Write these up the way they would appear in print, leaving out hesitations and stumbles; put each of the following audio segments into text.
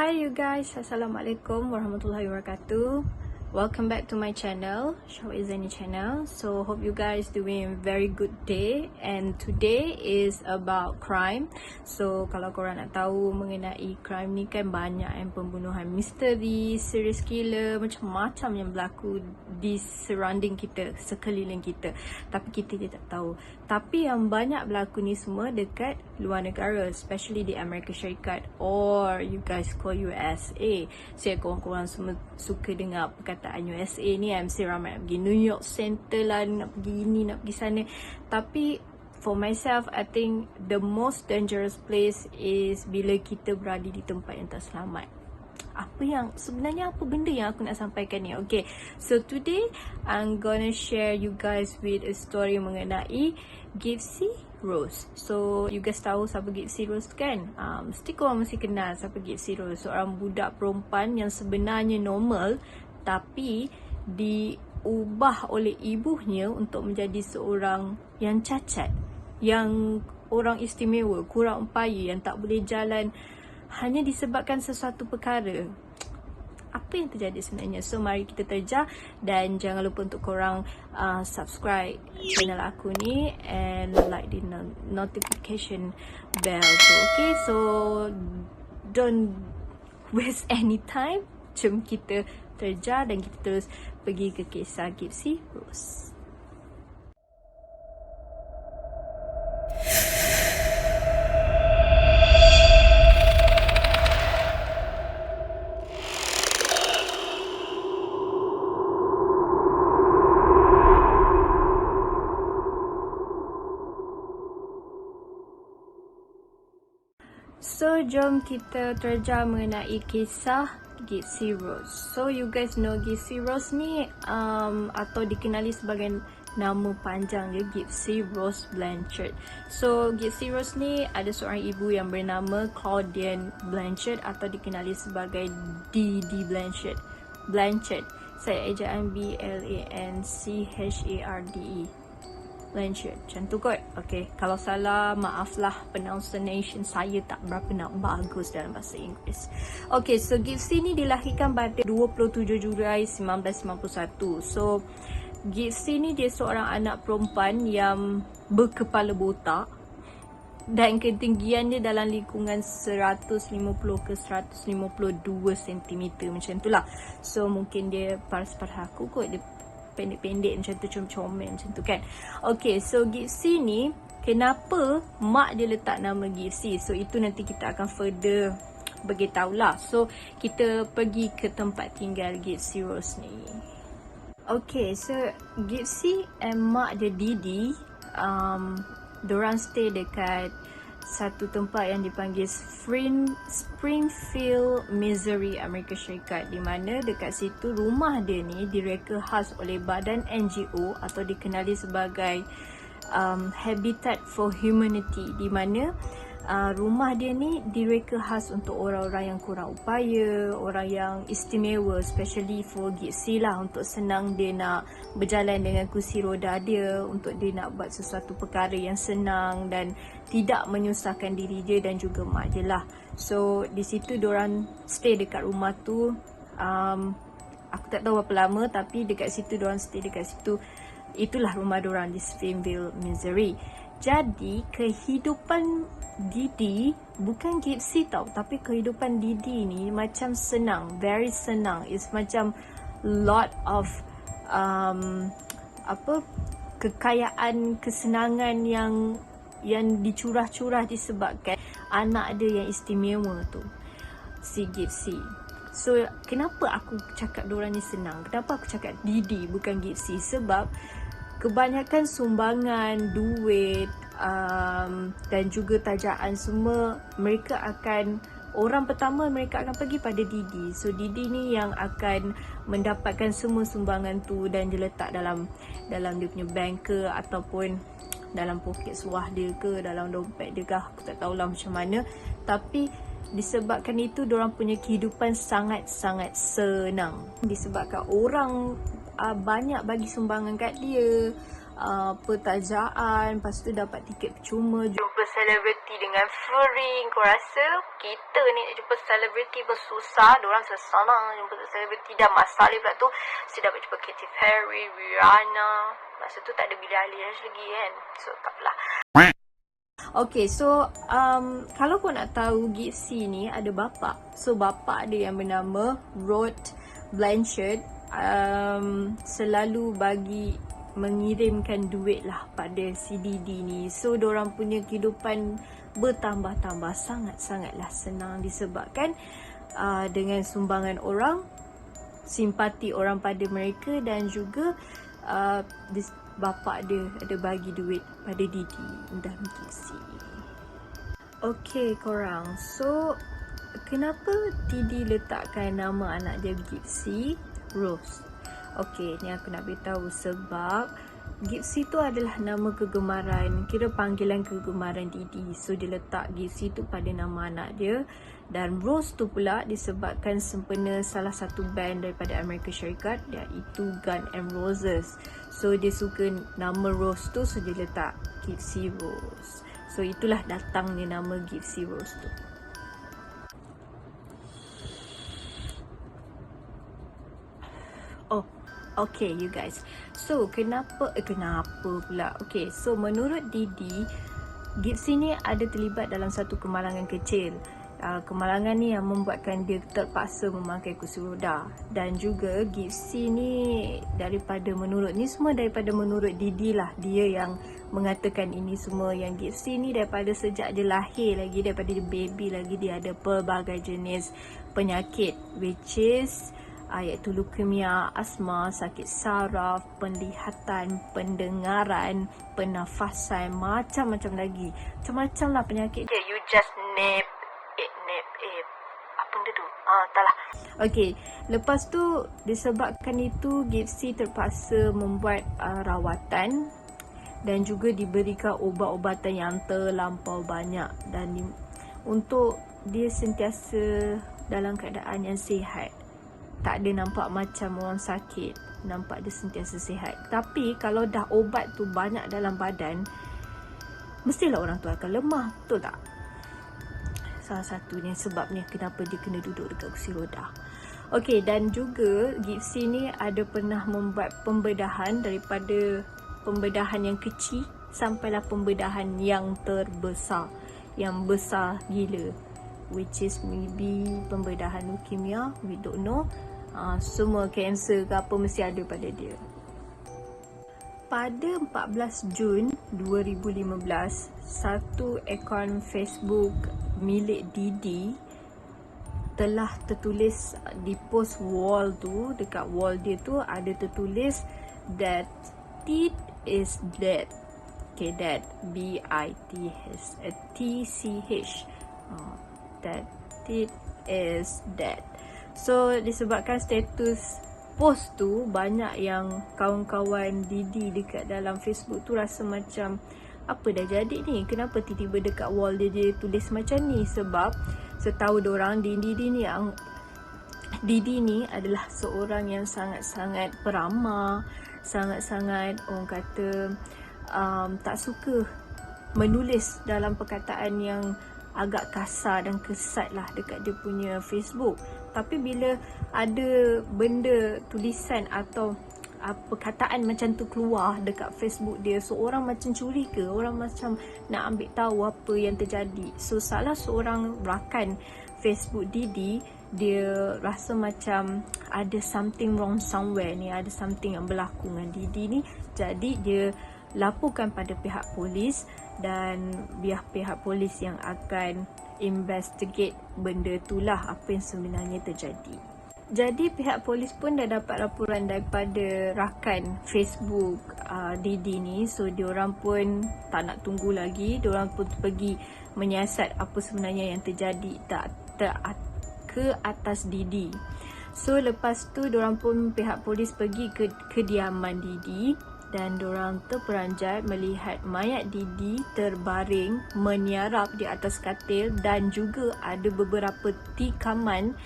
Hi you guys, Assalamualaikum warahmatullahi wabarakatuh. Welcome back to my channel, Syawak Izzani channel. So hope you guys doing very good day. And today is about crime. So kalau korang nak tahu mengenai crime ni kan banyak yang pembunuhan misteri, serial killer, macam-macam yang berlaku di surrounding kita, sekeliling kita. Tapi kita je tak tahu. Tapi yang banyak berlaku ni semua dekat luar negara, especially di Amerika Syarikat, or you guys call USA. Saya korang-korang semua suka dengar perkataan USA ni, mesti ramai nak pergi New York Center lah, nak pergi ini, nak pergi sana. Tapi for myself, I think the most dangerous place is bila kita berada di tempat yang tak selamat. Sebenarnya apa benda yang aku nak sampaikan ni? Okay, so today I'm gonna share you guys with a story mengenai Gypsy Rose. So you guys tahu siapa Gypsy Rose kan? Mesti korang mesti kenal siapa Gypsy Rose. Seorang budak perempuan yang sebenarnya normal, tapi diubah oleh ibunya untuk menjadi seorang yang cacat, yang orang istimewa, kurang upaya, yang tak boleh jalan hanya disebabkan sesuatu perkara. Apa yang terjadi sebenarnya? So mari kita terjah, dan jangan lupa untuk korang subscribe channel aku ni and like the notification bell tu. Okay, so don't waste any time. Jom kita terjah dan kita terus pergi ke kisah Gypsy Rose. So jom kita terjah mengenai kisah Gypsy Rose. So you guys know Gypsy Rose ni atau dikenali sebagai nama panjang dia, Gypsy Rose Blanchard. So Gypsy Rose ni ada seorang ibu yang bernama Claudine Blanchard atau dikenali sebagai D.D. Blanchard. Saya ejaan B-L-A-N-C-H-A-R-D-E. Blanchard, macam tu kot. Okay, kalau salah maaflah, pronunciation saya tak berapa nak bagus dalam bahasa Inggeris. Okay, so Gypsy ni dilahirkan pada 27 Julai 1991. So Gypsy ni dia seorang anak perempuan yang berkepala botak dan ketinggian dia dalam lingkungan 150 ke 152 cm macam tu lah. So mungkin dia paras-paras aku kot, dia pendek-pendek macam tu, comel macam tu kan. Okay, so Gypsy ni, kenapa mak dia letak nama Gypsy? So itu nanti kita akan further beritahu lah. So kita pergi ke tempat tinggal Gypsy Rose ni. Okay, so Gypsy and mak dia Didi, dorang stay dekat satu tempat yang dipanggil Springfield, Missouri, Amerika Syarikat, di mana dekat situ rumah dia ni direka khas oleh badan NGO atau dikenali sebagai Habitat for Humanity, di mana rumah dia ni direka khas untuk orang-orang yang kurang upaya, orang yang istimewa, especially for Gypsy lah, untuk senang dia nak berjalan dengan kursi roda dia, untuk dia nak buat sesuatu perkara yang senang dan tidak menyusahkan diri dia dan juga mak dia lah. So di situ diorang stay dekat rumah tu, aku tak tahu berapa lama, tapi dekat situ diorang stay dekat situ. Itulah rumah diorang di Springfield, Missouri. Jadi kehidupan Didi, bukan Gypsy tau, tapi kehidupan Didi ni macam senang, very senang. It's macam lot of kekayaan, kesenangan yang dicurah-curah disebabkan anak dia yang istimewa tu, si Gypsy. So kenapa aku cakap diorang ni senang? Kenapa aku cakap Didi bukan Gypsy? Sebab kebanyakan sumbangan, duit dan juga tajaan semua, orang pertama mereka akan pergi pada Didi. So Didi ni yang akan mendapatkan semua sumbangan tu dan dia letak dalam dia punya bank ke, ataupun dalam poket seluar dia ke, dalam dompet dia ke, aku tak tahulah macam mana. Tapi disebabkan itu, diorang punya kehidupan sangat-sangat senang. Disebabkan orang banyak bagi sumbangan kat dia, pertajaan, lepas tu dapat tiket percuma, jumpa selebriti dengan free. Kau rasa kita ni nak jumpa selebriti pun susah, diorang senang jumpa selebriti. Dah masalah pula tu, saya dapat jumpa Katy Perry, Rihanna. Masa tu tak ada Billie Eilish lagi kan, so taklah. Okay, so kalau kau nak tahu Gipsy ni ada bapa. So bapa dia yang bernama Rod Blanchard selalu mengirimkan duit lah pada si Didi ni. So diorang punya kehidupan bertambah-tambah sangat-sangatlah senang disebabkan dengan sumbangan orang, simpati orang pada mereka, dan juga bapa dia ada bagi duit pada Didi dan Gipsy. Okay korang, so kenapa Didi letakkan nama anak dia Gipsy Rose? Okay, ni aku nak beritahu sebab Gipsy tu adalah nama kegemaran, kira panggilan kegemaran Didi. So dia letak Gipsy tu pada nama anak dia, dan Rose tu pula disebabkan sempena salah satu band daripada Amerika Syarikat, iaitu Guns N' Roses. So dia suka nama Rose tu, so dia letak Gipsy Rose. So itulah datangnya nama Gipsy Rose tu. Oh, okay you guys. So kenapa pula? Okay, so menurut Didi, Gipsy ni ada terlibat dalam satu kemalangan kecil. Kemalangan ni yang membuatkan dia terpaksa memakai kursi roda. Dan juga Gipsy ni semua daripada menurut Didi lah. Dia yang mengatakan ini semua, yang Gipsy ni daripada sejak dia lahir lagi, daripada dia baby lagi, dia ada pelbagai jenis penyakit, which is iaitu leukemia, asma, sakit saraf, penglihatan, pendengaran, pernafasan, macam-macam lagi. Macam-macam lah penyakit. Okay, you just name it. Apa benda tu? Entahlah. Okay, lepas tu disebabkan itu Gipsy terpaksa membuat rawatan dan juga diberikan ubat-ubatan yang terlampau banyak, dan untuk dia sentiasa dalam keadaan yang sihat. Tak ada nampak macam orang sakit, nampak dia sentiasa sihat. Tapi kalau dah obat tu banyak dalam badan, mestilah orang tu akan lemah, betul tak? Salah satunya sebabnya kenapa dia kena duduk dekat kursi roda. Okey, dan juga Gipsy ni ada pernah membuat pembedahan, daripada pembedahan yang kecil sampailah pembedahan yang terbesar, yang besar gila, which is maybe pembedahan leukemia, we don't know. Semua kanser ke apa mesti ada pada dia. Pada 14 Jun 2015, satu akaun Facebook milik Didi telah tertulis di post wall tu, dekat wall dia tu ada tertulis that Tid is dead. Okay, that B-I-T-C-H. That Tid is dead. So disebabkan status post tu, banyak yang kawan-kawan Didi dekat dalam Facebook tu rasa macam, apa dah jadi ni? Kenapa tiba-tiba dekat wall dia tulis macam ni? Sebab setahu diorang Didi ni adalah seorang yang sangat-sangat peramah, sangat-sangat orang kata tak suka menulis dalam perkataan yang agak kasar dan kesat lah dekat dia punya Facebook. Tapi bila ada benda tulisan atau perkataan macam tu keluar dekat Facebook dia, so orang macam curiga, orang macam nak ambil tahu apa yang terjadi. So salah seorang rakan Facebook Didi, dia rasa macam ada something wrong somewhere ni, ada something yang berlaku dengan Didi ni. Jadi dia laporkan pada pihak polis, dan biar pihak polis yang akan investigate benda itulah, apa yang sebenarnya terjadi. Jadi pihak polis pun dah dapat laporan daripada rakan Facebook Didi ni. So diorang pun tak nak tunggu lagi, diorang pun pergi menyiasat apa sebenarnya yang terjadi ke atas Didi. So lepas tu diorang pun, pihak polis pergi ke kediaman Didi, dan diorang terperanjat melihat mayat Didi terbaring meniarap di atas katil, dan juga ada beberapa tikaman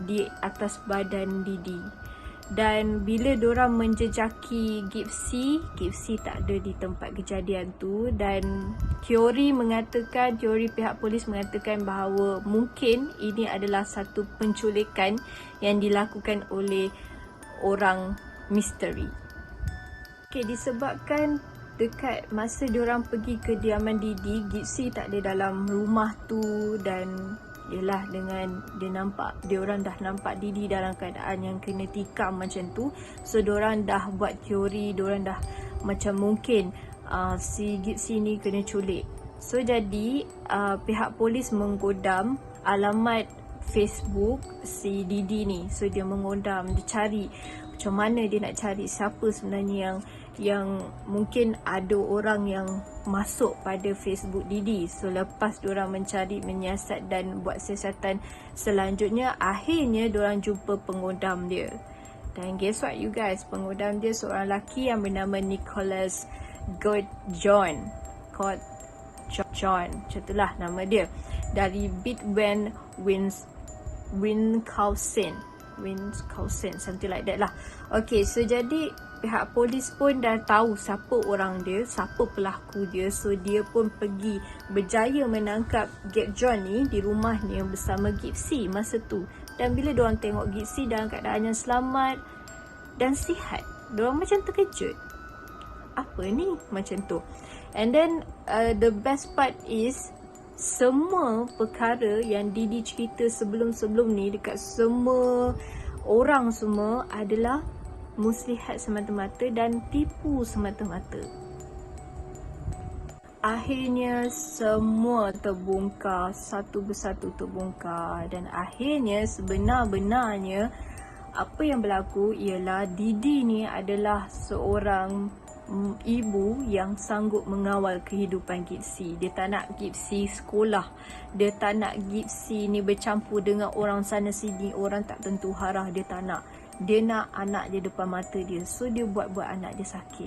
di atas badan Didi. Dan bila diorang menjejaki Gipsy tak ada di tempat kejadian tu. Dan teori pihak polis mengatakan bahawa mungkin ini adalah satu penculikan yang dilakukan oleh orang misteri. Okay, disebabkan dekat masa diorang pergi ke kediaman Didi, Gipsy tak ada dalam rumah tu. Dan yelah, dengan diorang dah nampak Didi dalam keadaan yang kena tikam macam tu. So diorang dah buat teori, diorang dah macam mungkin si Gipsy ni kena culik. So jadi pihak polis menggodam alamat Facebook si Didi ni. So dia menggodam, dia cari macam mana dia nak cari siapa sebenarnya yang mungkin ada orang yang masuk pada Facebook Didi. So lepas diorang mencari, menyiasat dan buat siasatan selanjutnya, akhirnya diorang jumpa pengodam dia. Dan guess what you guys, pengodam dia seorang lelaki yang bernama Nicholas Gordjon, macam itulah nama dia, dari Bidwen Wisconsin, something like that lah. Okay, so jadi pihak polis pun dah tahu siapa orang dia, siapa pelaku dia. So dia pun pergi berjaya menangkap Gordjon ni di rumahnya bersama Gipsy masa tu. Dan bila diorang tengok Gipsy dalam keadaan yang selamat dan sihat, diorang macam terkejut. Apa ni? Macam tu. And then the best part is, semua perkara yang Didi cerita sebelum-sebelum ni dekat semua orang semua adalah muslihat semata-mata dan tipu semata-mata. Akhirnya semua terbongkar, satu persatu terbongkar. Dan akhirnya sebenar-benarnya apa yang berlaku ialah Didi ni adalah seorang ibu yang sanggup mengawal kehidupan Gipsy. Dia tak nak Gipsy sekolah, dia tak nak Gipsy ni bercampur dengan orang sana sini, orang tak tentu harah. Dia tak nak. Dia nak anak dia depan mata dia. So dia buat anak dia sakit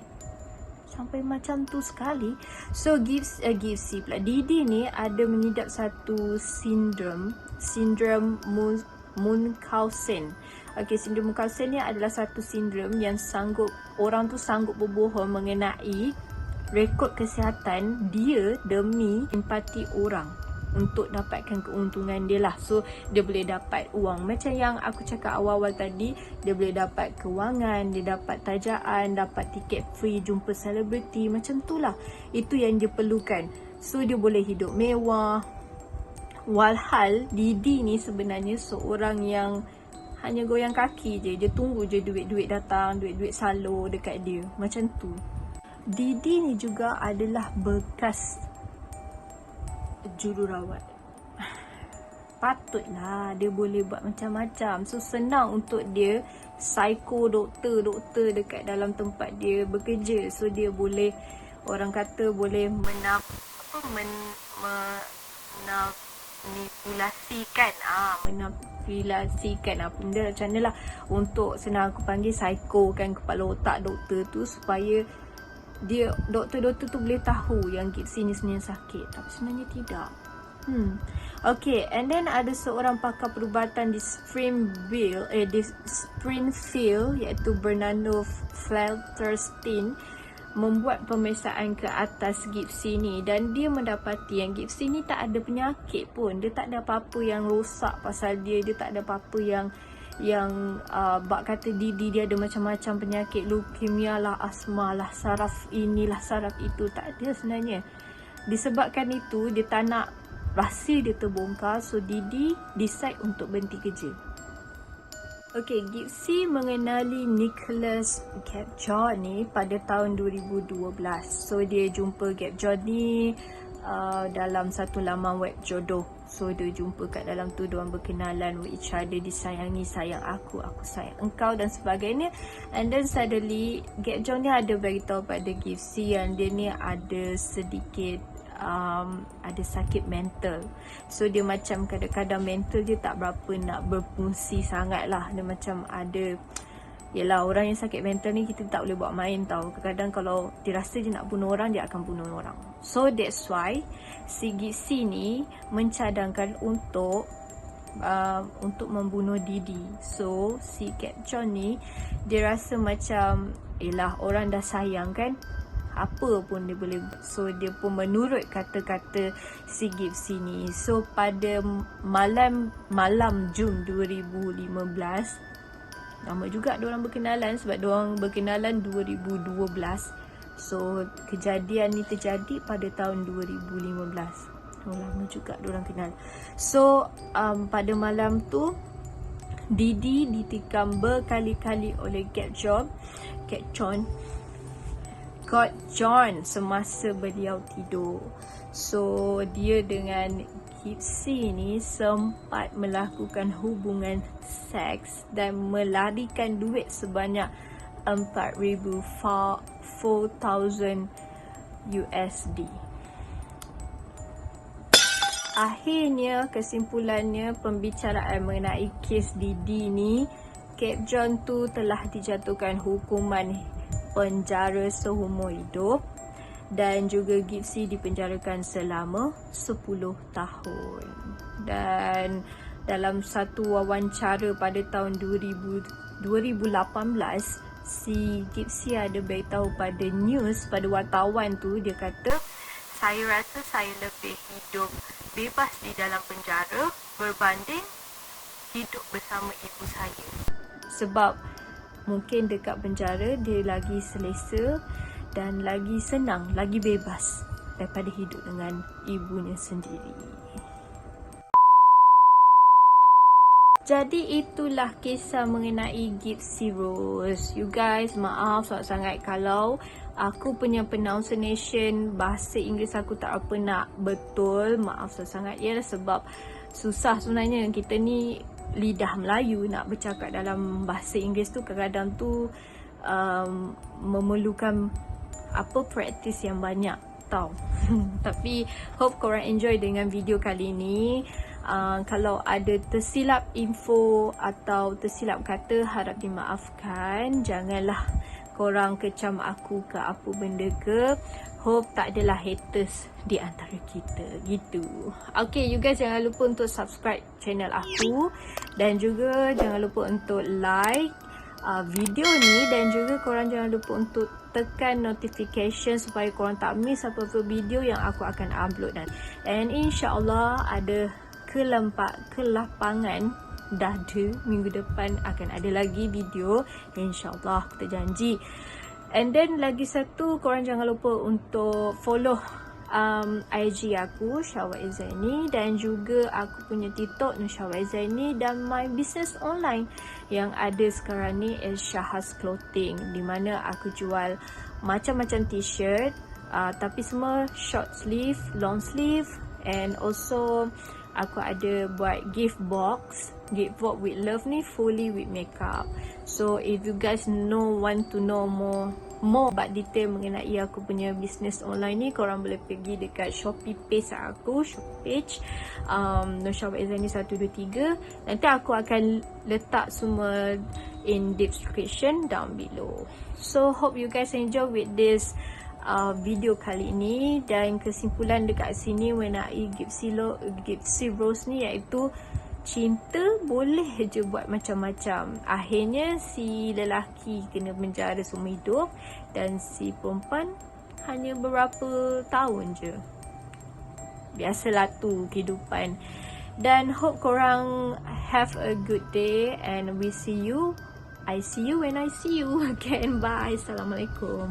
sampai macam tu sekali. So Gipsy pula, Didi ni ada mengidap satu sindrom Munchausen. Okay, sindrom Munchausen ni adalah satu sindrom yang orang tu sanggup berbohong mengenai rekod kesihatan dia demi empati orang untuk dapatkan keuntungan dia lah. So dia boleh dapat wang, macam yang aku cakap awal-awal tadi, dia boleh dapat kewangan, dia dapat tajaan, dapat tiket free jumpa selebriti, macam tu lah. Itu yang dia perlukan. So dia boleh hidup mewah. Walhal Didi ni sebenarnya seorang yang hanya goyang kaki je. Dia tunggu je duit-duit datang, duit-duit salur dekat dia, macam tu. Didi ni juga adalah bekas jururawat. Patutlah dia boleh buat macam-macam. So senang untuk dia psycho doktor dekat dalam tempat dia bekerja. So dia boleh, orang kata boleh manipulasikan apa benda macam ni lah, untuk senang aku panggil psycho kan kepala otak doktor tu, supaya doktor tu boleh tahu yang Gipsy ni sebenarnya sakit, tapi sebenarnya tidak. Okay, and then ada seorang pakar perubatan di Springfield iaitu Bernardo Felterstein membuat pemeriksaan ke atas Gipsy ni, dan dia mendapati yang Gipsy ni tak ada penyakit pun. Dia tak ada apa-apa yang rosak pasal dia tak ada apa-apa yang bak kata Didi dia ada macam-macam penyakit, leukemia lah, asma lah, saraf inilah, saraf itu. Tak ada sebenarnya. Disebabkan itu, dia tak nak rahsia dia terbongkar, so Didi decide untuk berhenti kerja. Okay, Gipsy mengenali Nicholas Gordjon ni pada tahun 2012. So dia jumpa Gordjon ni dalam satu laman web jodoh. So dia jumpa kat dalam tu, diorang berkenalan with each other, disayangi, sayang aku sayang engkau dan sebagainya. And then suddenly Gordjon ni ada beritahu pada Gipsy yang dia ni ada sedikit ada sakit mental. So dia macam kadang-kadang mental dia tak berapa nak berfungsi sangat lah. Dia macam ada, yelah, orang yang sakit mental ni kita tak boleh buat main tau. Kadang-kadang kalau dia rasa dia nak bunuh orang, dia akan bunuh orang. So that's why si Gipsy ni mencadangkan untuk untuk membunuh Didi. So si Cap John ni dia rasa macam orang dah sayang kan, apa pun dia boleh. So dia pun menurut kata-kata si Gipsy ni. So pada malam Jun 2015, lama juga diorang berkenalan sebab diorang berkenalan 2012. So kejadian ni terjadi pada tahun 2015. Lama juga diorang kenal. So pada malam tu Didi ditikam berkali-kali oleh Cap John semasa beliau tidur. So dia dengan Gipsy ni sempat melakukan hubungan seks dan melarikan duit sebanyak 4,000 USD. Akhirnya, kesimpulannya, pembicaraan mengenai kes Didi ni, Cap John tu telah dijatuhkan hukuman penjara seumur hidup dan juga Gipsy dipenjarakan selama 10 tahun. Dan dalam satu wawancara pada tahun 2018, si Gipsy ada beritahu pada news, pada wartawan tu, dia kata, saya rasa saya lebih hidup bebas di dalam penjara berbanding hidup bersama ibu saya. Sebab mungkin dekat penjara dia lagi selesa dan lagi senang, lagi bebas daripada hidup dengan ibunya sendiri. Jadi itulah kisah mengenai Gipsy Rose. You guys, maaf sangat-sangat kalau aku punya pronunciation bahasa Inggeris aku tak apa nak betul. Maaf sangat-sangat ya, sebab susah sebenarnya. Kita ni lidah Melayu nak bercakap dalam bahasa Inggeris tu kadang-kadang tu memerlukan praktis yang banyak tau. Tapi hope korang enjoy dengan video kali ni. Kalau ada tersilap info atau tersilap kata, harap dimaafkan. Janganlah korang kecam aku ke apa benda ke. Hope tak adalah haters di antara kita gitu. Okay, you guys jangan lupa untuk subscribe channel aku dan juga jangan lupa untuk like video ni, dan juga korang jangan lupa untuk tekan notification supaya korang tak miss apa-apa video yang aku akan upload. Dan insyaAllah ada kelapangan dada minggu depan akan ada lagi video, insyaAllah, kita janji. And then lagi satu, korang jangan lupa untuk follow IG aku Syawak Izaini, dan juga aku punya TikTok Syawak Izaini, dan my business online yang ada sekarang ni is Syahas Clothing, di mana aku jual macam-macam t-shirt, tapi semua short sleeve, long sleeve, and also aku ada buat gift box with love ni, fully with makeup. So if you guys want to know more about detail mengenai aku punya business online ni, korang boleh pergi dekat Shopee page aku, Shopee page Syawak Izaini 123. Nanti aku akan letak semua in description down below. So hope you guys enjoy with this video kali ini. Dan kesimpulan dekat sini mengenai Gipsy Rose ni, iaitu cinta boleh je buat macam-macam. Akhirnya si lelaki kena penjara seumur hidup dan si perempuan hanya beberapa tahun je. Biasalah tu kehidupan. Dan hope korang have a good day, and I see you when I see you again. Bye. Assalamualaikum.